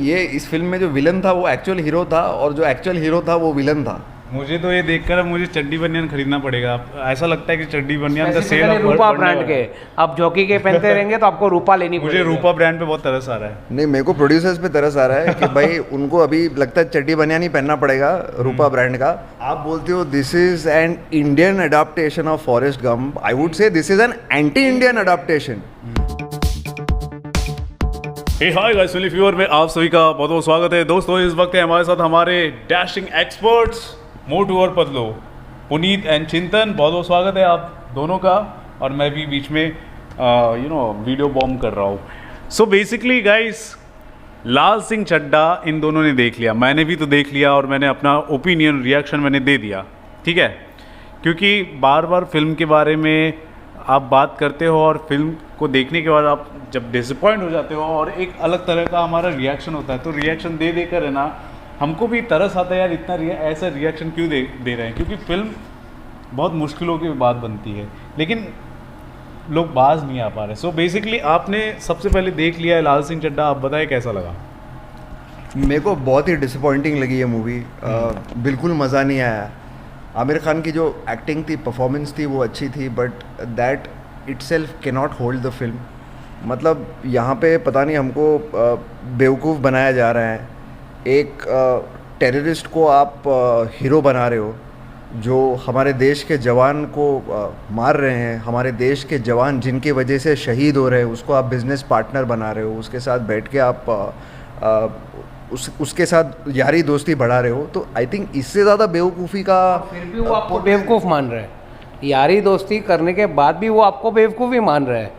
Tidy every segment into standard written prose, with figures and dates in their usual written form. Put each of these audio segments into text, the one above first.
ये इस फिल्म में जो विलन था वो एक्चुअल हीरो था, और जो एक्चुअल हीरो था वो विलन था। मुझे तो ये देखकर अब मुझे चड्डी बनियान खरीदना पड़ेगा। ऐसा लगता है कि चड्डी बनियान का सेल Specifically रूपा ब्रांड के आप जॉकी के पहनते रहेंगे तो आपको रूपा लेनी मुझे पड़ेगी। रूपा ब्रांड पे बहुत तरस आ रहा है। नहीं, मेरे को प्रोड्यूसर्स पे तरस आ रहा है कि भाई उनको अभी लगता है चड्डी बनियान ही पहनना पड़ेगा रूपा ब्रांड का। आप बोलते हो this is an Indian adaptation of Forrest Gump, I would say this is an anti Indian adaptation. Hi guys, film viewer में आप सभी का बहुत बहुत स्वागत है। दोस्तों इस वक्त है हमारे साथ हमारे डैशिंग एक्सपर्ट्स मोटू और पतलो, पुनीत एंड चिंतन। बहुत बहुत स्वागत है आप दोनों का। और मैं भी बीच में वीडियो बॉम्ब कर रहा हूँ। सो बेसिकली गाइस, लाल सिंह चड्ढा इन दोनों ने देख लिया, मैंने भी तो देख लिया, और मैंने अपना ओपिनियन रिएक्शन मैंने दे दिया, ठीक है। क्योंकि बार बार फिल्म के बारे में आप बात करते हो और फिल्म को देखने के बाद आप जब डिसअपॉइंट हो जाते हो और एक अलग तरह का हमारा रिएक्शन होता है, तो रिएक्शन दे देकर है ना हमको भी तरस आता है यार, इतना ऐसा रिएक्शन क्यों दे रहे हैं। क्योंकि फिल्म बहुत मुश्किलों के बाद बनती है, लेकिन लोग बाज नहीं आ पा रहे। सो बेसिकली आपने सबसे पहले देख लिया है लाल सिंह चड्ढा, आप बताएं कैसा लगा। मेरे को बहुत ही डिसअपॉइंटिंग लगी ये मूवी, बिल्कुल मज़ा नहीं आया। आमिर खान की जो एक्टिंग थी, परफॉर्मेंस थी, वो अच्छी थी, but that itself can not hold the film. मतलब यहाँ पे पता नहीं हमको बेवकूफ़ बनाया जा रहा है। एक टेररिस्ट को आप हीरो बना रहे हो, जो हमारे देश के जवान को मार रहे हैं, हमारे देश के जवान जिनकी वजह से शहीद हो रहे हैं, उसको आप बिजनेस पार्टनर बना रहे हो, उसके साथ बैठ के आप उसके साथ यारी दोस्ती बढ़ा रहे हो। तो आई थिंक इससे ज़्यादा बेवकूफ़ी का फिर भी वो आपको बेवकूफ़ मान रहा है। यारी दोस्ती करने के बाद भी वो आपको बेवकूफ़ ही मान रहा है।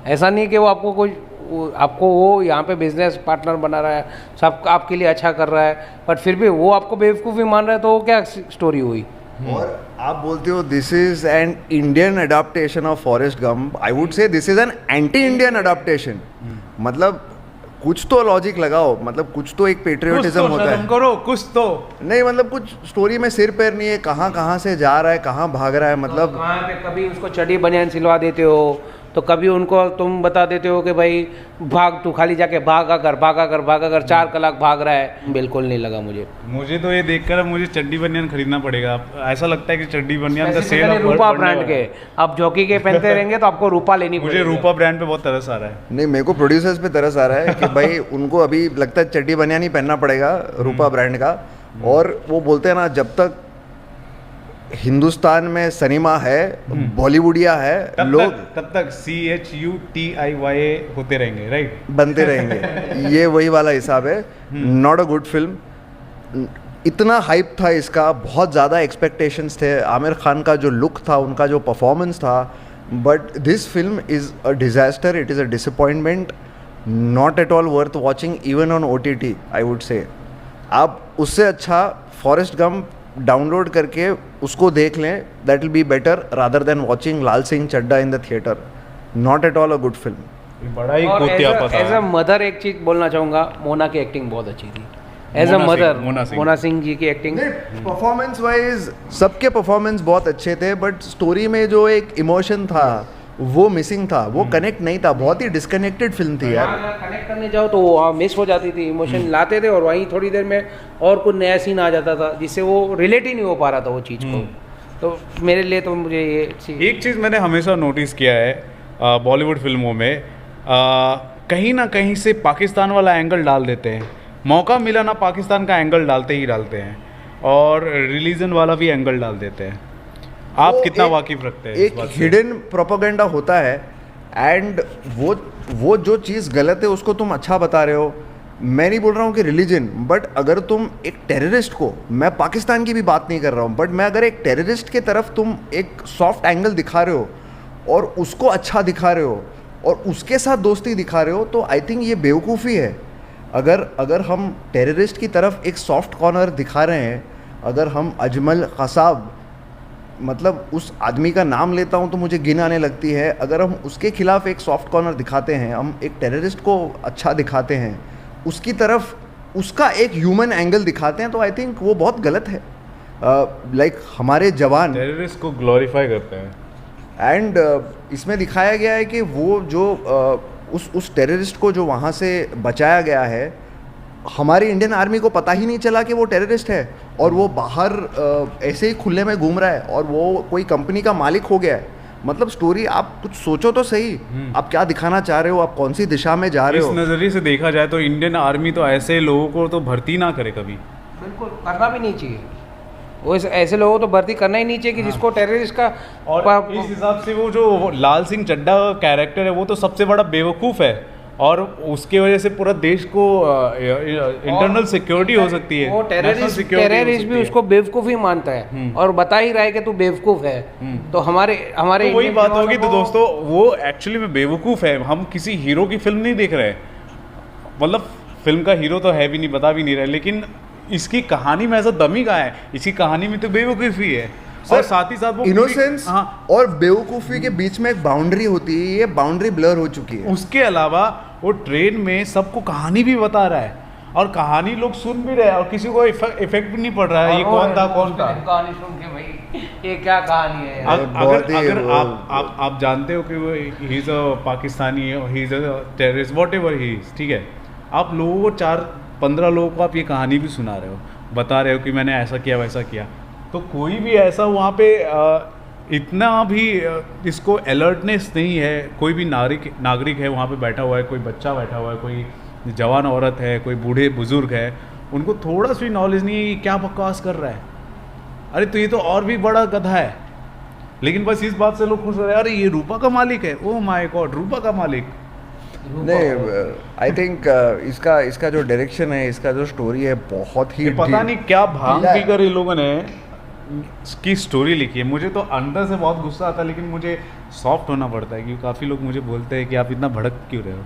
ऐसा नहीं कि वो आपको वो यहाँ पे बिजनेस पार्टनर बना रहा है, सब आपके लिए अच्छा कर रहा है, बट फिर भी वो आपको बेवकूफ़ ही मान रहा है, तो वो क्या स्टोरी हुई। और आप बोलते हो this is an Indian adaptation of Forrest Gump, I would say this is an anti Indian adaptation. मतलब कुछ तो लॉजिक लगाओ, मतलब कुछ तो एक पेट्रियोटिज्म होता है। करो कुछ तो नहीं, मतलब कुछ स्टोरी में सिर पैर नहीं है, कहाँ से जा रहा है, कहाँ भाग रहा है। मतलब वहाँ पे कभी उसको चड्डी बनियान सिलवा देते हो, तो कभी उनको तुम बता देते हो कि भाई भाग, तू खाली जाके भागा कर 4 कलाक भाग रहा है। बिल्कुल नहीं लगा मुझे तो ये देखकर अब मुझे चड्डी बनियान खरीदना पड़ेगा। ऐसा लगता है कि चड्डी बनियान का सेल रूपा ब्रांड के आप जॉकी के पहनते रहेंगे तो आपको रूपा लेनी पड़ेगी। मुझे रूपा ब्रांड पे बहुत तरस आ रहा है। नहीं, मेरे को प्रोड्यूसर्स पे तरस आ रहा है कि भाई उनको अभी लगता है चड्डी बनियान ही पहनना पड़ेगा रूपा ब्रांड का। और वो बोलते हैं ना, जब तक हिंदुस्तान में सिनेमा है, बॉलीवुडिया है, तब तक CHUTIYA होते रहेंगे, राइट, बनते रहेंगे। ये वही वाला हिसाब है। Not a good film. इतना हाइप था इसका, बहुत ज़्यादा एक्सपेक्टेशंस थे। आमिर खान का जो लुक था, उनका जो परफॉर्मेंस था, but this film is a disaster, it is a disappointment, not at all worth watching even on OTT, I would say. आप उससे अच्छा फॉरेस्ट गंप डाउनलोड करके उसको देख लें, that will be better rather than watching Lal Singh Chaddha in the theatre. Not at all a good film. बड़ा ही कोतिया पता। एज अ मदर एक चीज़ बोलना चाहूँगा, मोना की एक्टिंग बहुत अच्छी थी। As a mother Mona Singh ji की एक्टिंग, परफॉर्मेंस वाइज सबके परफॉर्मेंस बहुत अच्छे थे, बट स्टोरी में जो एक इमोशन था वो मिसिंग था, वो कनेक्ट नहीं था। बहुत ही डिस्कनेक्टेड फिल्म थी यार। कनेक्ट करने जाओ तो वो मिस हो जाती थी, इमोशन लाते थे और वहीं थोड़ी देर में और कुछ नया सीन आ जाता था जिससे वो रिलेट ही नहीं हो पा रहा था वो चीज़ को। तो मेरे लिए तो मुझे ये एक चीज़ मैंने हमेशा नोटिस किया है बॉलीवुड फिल्मों में, कहीं ना कहीं से पाकिस्तान वाला एंगल डाल देते हैं। मौका मिला ना, पाकिस्तान का एंगल डालते हैं, और रिलीजन वाला भी एंगल डाल देते हैं। आप कितना वाकिफ रखते हैं? एक हिडन प्रोपेगेंडा होता है, एंड वो जो चीज़ गलत है उसको तुम अच्छा बता रहे हो। मैं नहीं बोल रहा हूँ कि रिलीजन, बट अगर तुम एक टेररिस्ट को, मैं पाकिस्तान की भी बात नहीं कर रहा हूँ, बट मैं अगर एक टेररिस्ट के तरफ तुम एक सॉफ्ट एंगल दिखा रहे हो और उसको अच्छा दिखा रहे हो और उसके साथ दोस्ती दिखा रहे हो, तो आई थिंक ये बेवकूफ़ी है। अगर हम टेररिस्ट की तरफ एक सॉफ्ट कॉर्नर दिखा रहे हैं, अगर हम अजमल कसाब, मतलब उस आदमी का नाम लेता हूँ तो मुझे घिन आने लगती है, अगर हम उसके खिलाफ एक सॉफ्ट कॉर्नर दिखाते हैं, हम एक टेररिस्ट को अच्छा दिखाते हैं, उसकी तरफ उसका एक ह्यूमन एंगल दिखाते हैं, तो आई थिंक वो बहुत गलत है। लाइक हमारे जवान टेररिस्ट को ग्लोरीफाई करते हैं, एंड इसमें दिखाया गया है कि वो जो उस टेररिस्ट को जो वहाँ से बचाया गया है, हमारी इंडियन आर्मी को पता ही नहीं चला कि वो टेररिस्ट है, और वो बाहर ऐसे ही खुले में घूम रहा है, और वो कोई कंपनी का मालिक हो गया है। मतलब स्टोरी आप कुछ सोचो तो सही, आप क्या दिखाना चाह रहे हो, आप कौन सी दिशा में जा रहे इस हो। नज़रिए से देखा जाए तो इंडियन आर्मी तो ऐसे लोगों को तो भर्ती ना करे कभी। बिल्कुल करना भी नहीं चाहिए, वो ऐसे लोगों को तो भर्ती करना ही नहीं चाहिए कि जिसको टेररिस्ट का और इस हिसाब से वो जो लाल सिंह चड्ढा का कैरेक्टर है वो तो सबसे बड़ा बेवकूफ़ है, और उसके वजह से पूरा देश को इंटरनल सिक्योरिटी हो सकती है, वो टेररिस्ट भी उसको बेवकूफ़ ही मानता है और बता ही रहा है कि तू बेवकूफ़ है। तो हमारे तो वही बात होगी। तो दोस्तों वो एक्चुअली में बेवकूफ़ है, हम किसी हीरो की फिल्म नहीं देख रहे, मतलब फिल्म का हीरो तो है भी नहीं, बता भी नहीं रहे, लेकिन इसकी कहानी में ऐसा दमी का है, इसकी कहानी में तो बेवकूफ़ी है। और साथ ही साथ वो इनोसेंस और बेवकूफ़ी के बीच में एक बाउंड्री होती है, ये बाउंड्री ब्लर हो चुकी है। उसके अलावा वो ट्रेन में सबको कहानी भी बता रहा है, और कहानी लोग सुन भी रहे हैं, और किसी को इफेक्ट भी नहीं पड़ रहा है ये कौन था कौन था। कहानी सुन के भाई ये क्या कहानी है यार। अगर आप जानते हो कि वो he is a Pakistani, he is a terrorist, what ever he is, ठीक है, आप लोगों को 4-15 लोगों को आप ये कहानी भी सुना रहे हो, बता रहे हो कि मैंने ऐसा किया वैसा किया, तो कोई भी ऐसा वहाँ पे इतना भी इसको अलर्टनेस नहीं है। कोई भी नागरिक है वहाँ पे बैठा हुआ है, कोई बच्चा बैठा हुआ है, कोई जवान औरत है, कोई बूढ़े बुजुर्ग है, उनको थोड़ा सी नॉलेज नहीं है ये क्या बकवास कर रहा है। अरे तो ये तो और भी बड़ा गधा है, लेकिन बस इस बात से लोग खुश हो रहे हैं, अरे ये रूपा का मालिक है, ओह माय गॉड रूपा का मालिक। नहीं, आई थिंक इसका जो डायरेक्शन है, इसका जो स्टोरी है, बहुत ही पता नहीं क्या भांग ढीला है। पीकर इन लोगों ने की स्टोरी लिखी है। मुझे तो अंदर से बहुत गुस्सा आता है, लेकिन मुझे सॉफ्ट होना पड़ता है, क्योंकि काफ़ी लोग मुझे बोलते हैं कि आप इतना भड़क क्यों रहे हो।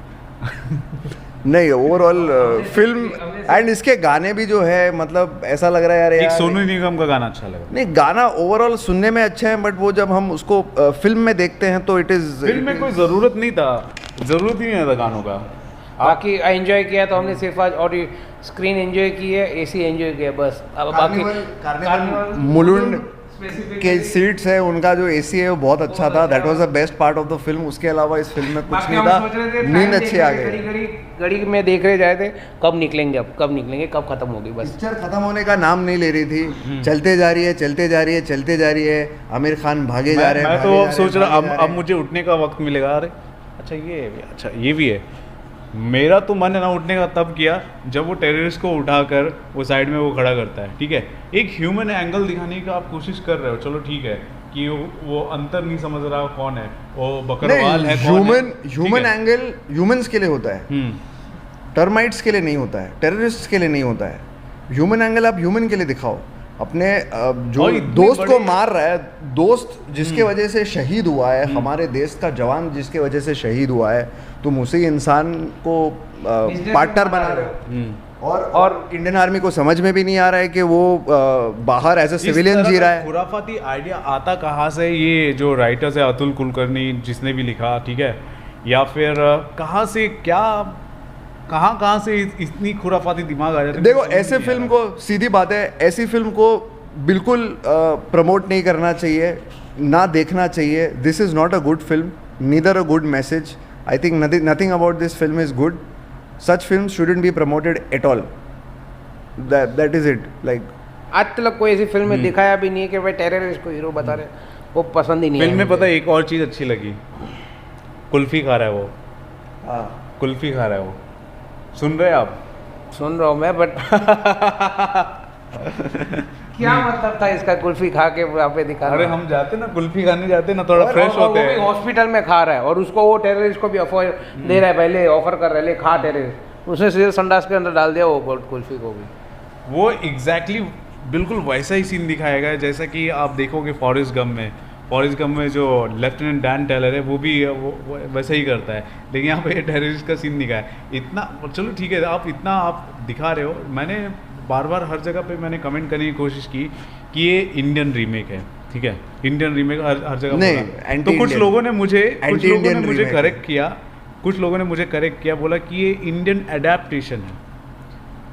नहीं, ओवरऑल फिल्म एंड इसके गाने भी जो है, मतलब ऐसा लग रहा है यार एक सोनू निगम का गाना अच्छा लगा। नहीं, गाना ओवरऑल सुनने में अच्छा है, बट वो जब हम उसको फिल्म में देखते हैं तो इट इज फिल्म में कोई ज़रूरत नहीं था, ज़रूरत ही नहीं था गानों का। बाकी एंजॉय किया तो हमने सिर्फ आज और स्क्रीन एंजॉय की है, एसी एंजॉय किया बस। अब बाकी मुलुंड के सीट्स है, उनका जो एसी है वो बहुत अच्छा था, that was the best part of the film. उसके अलावा इस फिल्म में कुछ नहीं था, नींद अच्छी आ गई। घड़ी में देख रहे जाए थे कब निकलेंगे, अब कब निकलेंगे, कब खत्म होगी, बस पिक्चर खत्म होने का नाम नहीं ले रही थी, चलते जा रही है, चलते जा रही है, चलते जा रही है। आमिर खान भागे जा रहे हैं। मैं तो अब सोच रहा अब मुझे उठने का वक्त मिलेगा। अरे अच्छा ये भी है। मेरा तो मन है ना उठने का तब किया जब वो टेररिस्ट को उठाकर वो साइड में वो खड़ा करता है, ठीक है, एक ह्यूमन एंगल दिखाने की आप कोशिश कर रहे हो, चलो ठीक है कि वो अंतर नहीं समझ रहा कौन है, वो बकरवाल है, ह्यूमन एंगल ह्यूमंस के लिए होता है, टर्माइट्स के लिए नहीं होता है, टेररिस्ट के लिए नहीं होता है। ह्यूमन एंगल आप ह्यूमन के लिए दिखाओ। अपने जो दोस्त को मार रहा है, दोस्त जिसके वजह से शहीद हुआ है, हमारे देश का जवान जिसके वजह से शहीद हुआ है, तुम उसी इंसान को पार्टनर बना रहे हो। और इंडियन आर्मी को समझ में भी नहीं आ रहा है कि वो बाहर एज ए सिविलियन जी रहा है। खुराफाती आइडिया आता कहाँ से? ये जो राइटर्स है अतुल कुलकर्णी जिसने भी लिखा, ठीक है, या फिर कहाँ से कहाँ से इतनी खुराफाती दिमाग आ जाता है? देखो, ऐसे फिल्म को, सीधी बात है, ऐसी फिल्म को बिल्कुल प्रमोट नहीं करना चाहिए, ना देखना चाहिए। This is not a good film, neither a good message. I think nothing about this film is good. Such film shouldn't be promoted at all. That is it. Like आज तक कोई ऐसी फिल्म में दिखाया भी नहीं है कि भाई टेररिस्ट को हीरो बता रहे, वो पसंद ही नहीं है फिल्म में। पता है एक और चीज़ अच्छी लगी, कुल्फी खा रहा है वो, कुल्फी खा रहा है वो। सुन रहे आप? सुन रहा हूँ मैं, बट क्या मतलब था इसका कुल्फी खा के वहाँ पे दिखा? अरे हम जाते ना कुल्फी खाने जाते ना, थोड़ा फ्रेश होते हैं। हॉस्पिटल में खा रहा है और उसको वो टेररिस्ट को भी ऑफर दे रहा है, पहले ऑफर कर रहा है, ले खा टेररिस्ट, उसने सीधे संडास के अंदर डाल दिया वो कुल्फी को भी। वो एग्जैक्टली बिल्कुल वैसा ही सीन दिखाया गया है जैसा कि आप देखोगे फॉरेस्ट गम में जो लेफ्टिनेंट डैन टेलर है वो भी वो वैसा ही करता है, लेकिन यहाँ पे टेररिस्ट का सीन दिखाया है। इतना चलो ठीक है, आप दिखा रहे हो। मैंने बार हर जगह पे मैंने कमेंट करने की कोशिश की कि ये इंडियन रीमेक है, ठीक है, इंडियन रीमेक हर जगह बोला। तो कुछ लोगों ने मुझे करेक्ट किया, बोला कि ये इंडियन एडेप्टेशन है,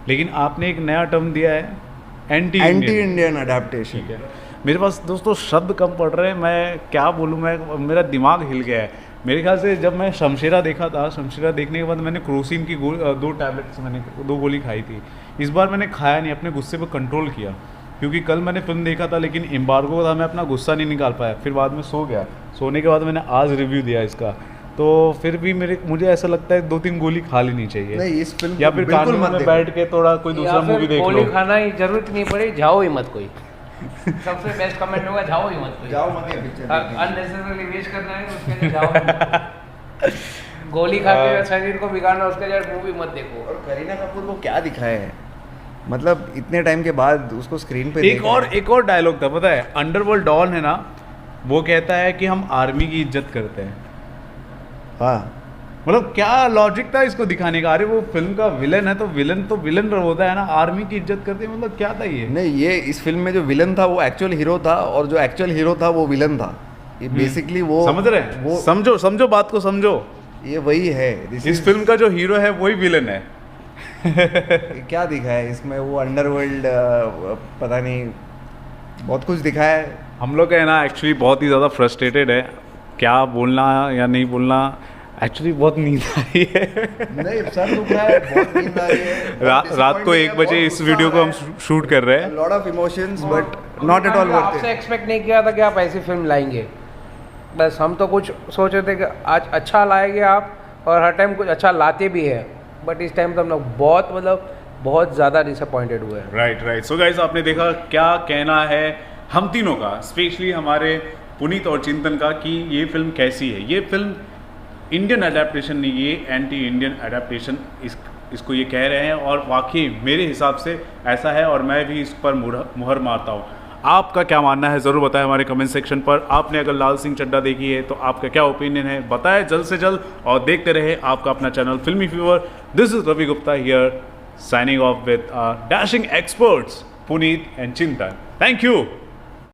लेकिन आपने एक नया टर्म दिया है, एंटी इंडियन एडेप्टेशन। ठीक है, मेरे पास दोस्तों शब्द कम पड़ रहे हैं, मैं क्या बोलूँ, मेरा दिमाग हिल गया है। मेरे ख्याल से जब मैं शमशेरा देखा था, शमशेरा देखने के बाद मैंने क्रोसिन की 2 टैबलेट्स मैंने 2 गोली खाई थी। इस बार मैंने खाया नहीं, अपने गुस्से पर कंट्रोल किया, क्योंकि कल मैंने फिल्म देखा था लेकिन एम्बार्गो था, मैं अपना गुस्सा नहीं निकाल पाया, फिर बाद में सो गया। सोने के बाद मैंने आज रिव्यू दिया इसका, तो फिर भी मुझे ऐसा लगता है 2-3 गोली खा लेनी चाहिए। नहीं, इस फिल्म या को फिर बिल्कुल कानून मत में देखो। बैठ के थोड़ा कोई दूसरा या फिर मूवी देख लो। गोली खाना ही जरूरत नहीं पड़ी, जाओ ही मत कोई। सबसे बेस्ट कमेंट होगा, जाओ ही मत कोई। जाओ मत ये पिक्चर देखने। अननेसेसरली वेस्ट करना है उसके लिए जाओ ही मत। गोली खा के शरीर को बिगाड़ना, उसके लिए मूवी मत देखो। और करीना कपूर को क्या दिखाया है, मतलब इतने टाइम के बाद उसको स्क्रीन पे एक और डायलॉग था, पता है, अंडरवर्ल्ड डॉन है ना, वो कहता है कि हम आर्मी की इज्जत करते हैं। हाँ, मतलब क्या लॉजिक था इसको दिखाने का? अरे वो फिल्म का विलन है तो विलन होता है ना, आर्मी की इज्जत करते हैं, मतलब क्या था ये? नहीं, ये इस फिल्म में जो विलन था वो एक्चुअल हीरो था, और जो एक्चुअल हीरो था वो विलन था। ये बेसिकली वो समझ रहे हैं? वो समझो बात को समझो। ये वही है। इस फिल्म का जो हीरो है वही विलन है। क्या दिखाया है इसमें, वो अंडरवर्ल्ड पता नहीं, बहुत कुछ दिखाया है। हम लोग है ना एक्चुअली बहुत ही ज़्यादा फ्रस्ट्रेटेड है, क्या बोलना या नहीं बोलना। एक्चुअली बहुत नींद आ रही है। नहीं, सर दुख रहा है, बहुत नींद आ रही है। रात को 1 बजे इस वीडियो को हम शूट कर रहे हैं। Lot of emotions, but not at all worth आपसे इट। एक्सपेक्ट नहीं किया था कि आप ऐसी फिल्म लाएंगे, बस हम तो कुछ सोच रहे थे कि आज अच्छा लाएंगे आप, और हर टाइम कुछ अच्छा लाते भी है, बट इस टाइम तो हम लोग बहुत ज़्यादा डिसअपॉइंटेड हुए हैं। राइट। सो गाइस, आपने देखा क्या कहना है हम तीनों का, स्पेशली हमारे पुनीत और चिंतन का, कि ये फिल्म कैसी है। ये फिल्म इंडियन अडेप्टेशन नहीं, ये एंटी इंडियन अडेप्टेशन इसको ये कह रहे हैं, और वाकई मेरे हिसाब से ऐसा है, और मैं भी इस पर मुहर मारता हूँ। आपका क्या मानना है ज़रूर बताएं हमारे कमेंट सेक्शन पर। आपने अगर लाल सिंह चड्ढा देखी है तो आपका क्या ओपिनियन है, बताएं जल्द से जल्द, और देखते रहे आपका अपना channel filmy fever. This is Ravi Gupta here, signing off with our dashing experts Puneet and Chintan. Thank you.